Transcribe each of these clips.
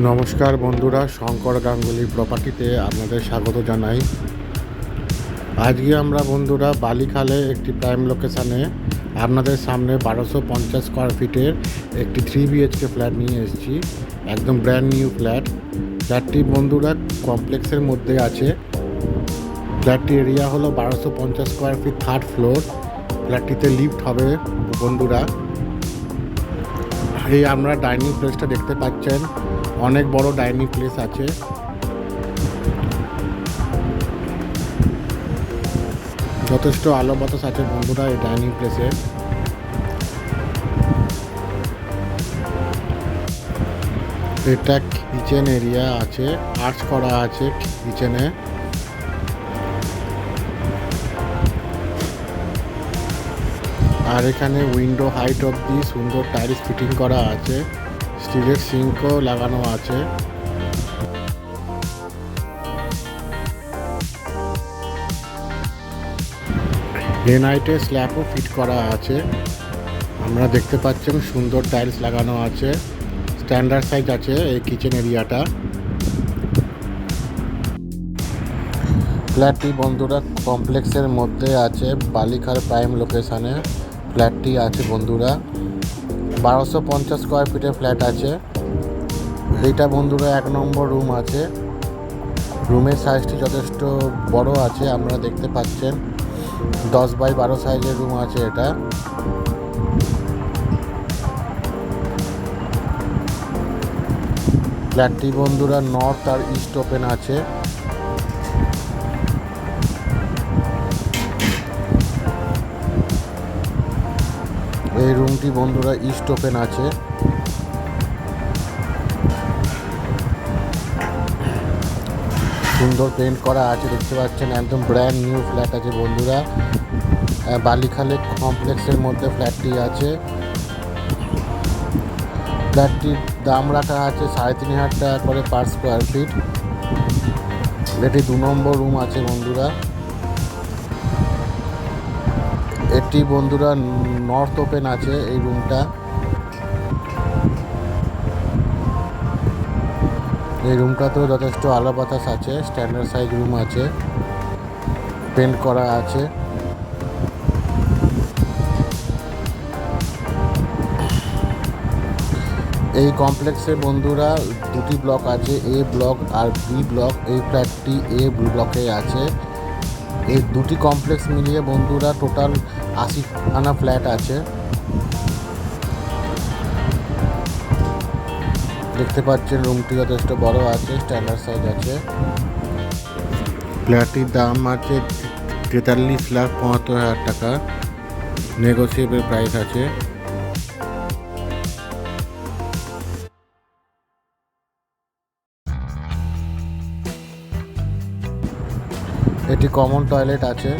নমস্কার বন্ধুরা, শঙ্কর গাঙ্গুলি প্রপার্টিতে আপনাদের স্বাগত জানাই। আজকে আমরা বন্ধুরা বালিখালে একটি প্রাইম লোকেশানে আপনাদের সামনে 1250 স্কোয়ার ফিটের একটি 3 BHK ফ্ল্যাট নিয়ে এসেছি। একদম ব্র্যান্ড নিউ ফ্ল্যাটটি বন্ধুরা কমপ্লেক্সের মধ্যে আছে। ফ্ল্যাটটি এরিয়া হলো 1250 স্কোয়ার ফিট, 3rd ফ্লোর। ফ্ল্যাটটিতে লিফট হবে বন্ধুরা। এই আমরা ডাইনিং প্লেসটা দেখতে পাচ্ছেন, অনেক বড় ডাইনিং প্লেস আছে। যথেষ্ট আলো বাতাস আছে বন্ধুরা এই ডাইনিং প্লেসে। এটা কিচেন এরিয়া আছে, আর্চ করা আছে কিচেনে। আর এখানে উইন্ডো হাইট অবধি সুন্দর টাইলস ফিটিং করা আছে, স্টিলের সিঙ্কও লাগানো আছে। গ্রেনাইটের স্ল্যাবও ফিট করা আছে। আমরা দেখতে পাচ্ছেন সুন্দর টাইলস লাগানো আছে, স্ট্যান্ডার্ড সাইজ আছে এই কিচেন এরিয়াটা। ফ্ল্যাটটি বন্ধুরা কমপ্লেক্সের মধ্যে আছে, বালিখাল প্রাইম লোকেশানে ফ্ল্যাটটি আছে বন্ধুরা। 1250 স্কোয়ার ফিটের ফ্ল্যাট আছে এইটা বন্ধুরা। 1 নম্বর রুম আছে। রুমের সাইজটি যথেষ্ট বড় আছে, আপনারা দেখতে পাচ্ছেন 10x12 সাইজের রুম আছে এটা। ফ্ল্যাটটি বন্ধুরা নর্থ আর ইস্ট ওপেন আছে। এই রুমটি বন্ধুরা ইস্ট ওপেন আছে। সুন্দর পেন্ট করা আছে, দেখতে পাচ্ছেন একদম ব্র্যান্ড নিউ ফ্ল্যাট আছে বন্ধুরা। বালিখালে কমপ্লেক্সের মধ্যে ফ্ল্যাটটি আছে। ফ্ল্যাটটির দাম রাখা আছে 3,500 টাকা করে পার স্কোয়ার ফিট। এটি 2 নম্বর রুম আছে বন্ধুরা। এটি বন্ধুরা নর্থ ওপেন আছে এই রুমটা। এই রুমটাতেও যথেষ্ট আলো বাতাস আছে, স্ট্যান্ডার্ড সাইজ রুম আছে, পেন্ট করা আছে। এই কমপ্লেক্সে বন্ধুরা 2টি ব্লক আছে, এ ব্লক আর বি ব্লক। এই ফ্ল্যাটটি এ ব্লকে আছে। এই 2টি কমপ্লেক্স মিলিয়ে বন্ধুরা টোটাল 80খানা ফ্ল্যাট আছে। দেখতে পাচ্ছেন রুমটি যথেষ্ট বড় আছে, স্ট্যান্ডার্ড সাইজ আছে। ফ্ল্যাটটির দাম আছে 43,75,000 টাকা, নেগোসিয়েবল প্রাইস আছে। এটি কমন টয়লেট আছে।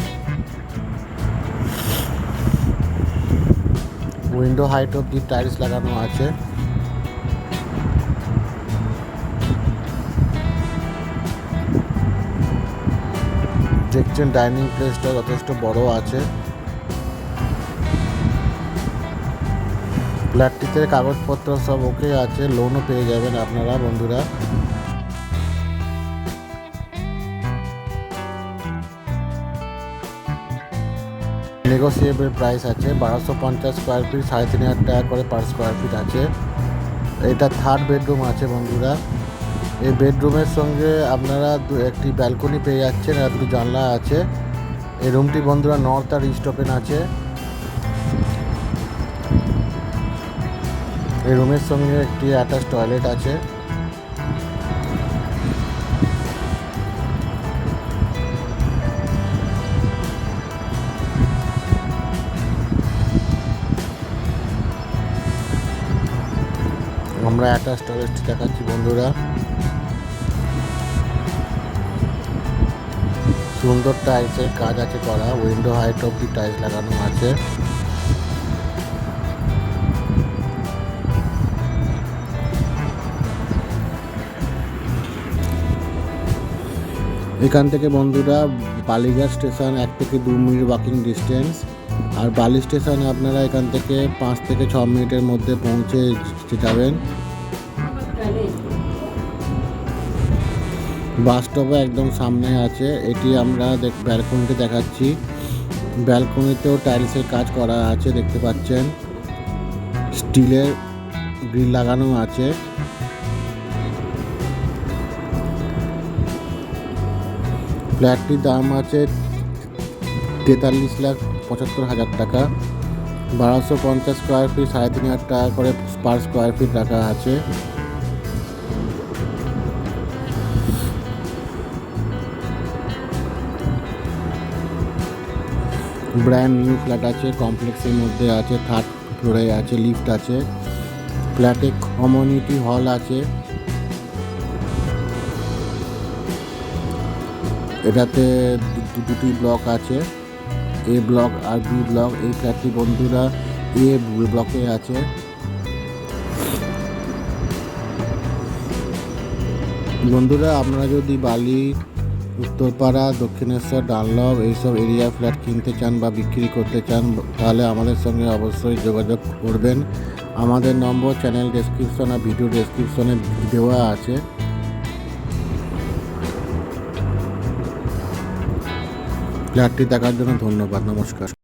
উইন্ডো হাইট অবধি টাইলস লাগানো আছে। দেখছেন ডাইনিং প্লেসটা যথেষ্ট বড় আছে। ফ্ল্যাটটিতে কাগজপত্র সব ওকে আছে, লোনও পেয়ে যাবেন আপনারা বন্ধুরা। নেগোসিয়েবল প্রাইস আছে। 1250 স্কোয়ার ফিট, 3,500 টাকা করে পার স্কোয়ার ফিট আছে। এটা 3rd বেডরুম আছে বন্ধুরা। এই বেডরুমের সঙ্গে আপনারা একটি ব্যালকনি পেয়ে যাচ্ছেন আর 2 জানলা আছে। এই রুমটি বন্ধুরা নর্থ আর ইস্ট ওপেন আছে। এই রুমের সঙ্গে একটি অ্যাটাচ টয়লেট আছে। আমরা অ্যাটাচ টয়লেটটি দেখাচ্ছি বন্ধুরা। সুন্দর টাইলসের কাজ আছে করা, উইন্ডো হাইট অবধি টাইলস লাগানো আছে। এখান থেকে বন্ধুরা বালিঘাট স্টেশন 1 থেকে 2 মিনিট ওয়াকিং ডিস্টেন্স। আর বালি স্টেশনে আপনারা এখান থেকে 5 থেকে 6 মিনিটের মধ্যে পৌঁছে যাবেন। বাস্তবে একদম সামনে আছে। এটি আমরা ব্যালকনিতে দেখাচ্ছি। ব্যালকনিতেও টাইলসের কাজ করা আছে, দেখতে পাচ্ছেন। স্টিলের গ্রিল লাগানো আছে। ফ্ল্যাটটির দাম আছে 43,75,000 টাকা। 1250 স্কোয়ার ফিট, 3,500 টাকা করে পার স্কোয়ার ফিট রাখা আছে। ব্র্যান্ড নিউ ফ্ল্যাট আছে, কমপ্লেক্সের মধ্যে আছে, 3rd ফ্লোরে আছে, লিফট আছে। ফ্ল্যাটে কমিউনিটি হল আছে। এটাতে দুটি ব্লক আছে, এ ব্লক আর বি ব্লক। এই ফ্ল্যাটটি বন্ধুরা এ ব্লকে আছে। বন্ধুরা, আপনারা যদি বালি, উত্তরপাড়া, দক্ষিণেশ্বর, ডানলপ এইসব এরিয়া ফ্ল্যাট কিনতে চান বা বিক্রি করতে চান, তাহলে আমাদের সঙ্গে অবশ্যই যোগাযোগ করবেন। আমাদের নম্বর চ্যানেল ডেসক্রিপশন আর ভিডিও ডেসক্রিপশনে দেওয়া আছে। ফ্ল্যাটটি দেখার জন্য ধন্যবাদ। নমস্কার।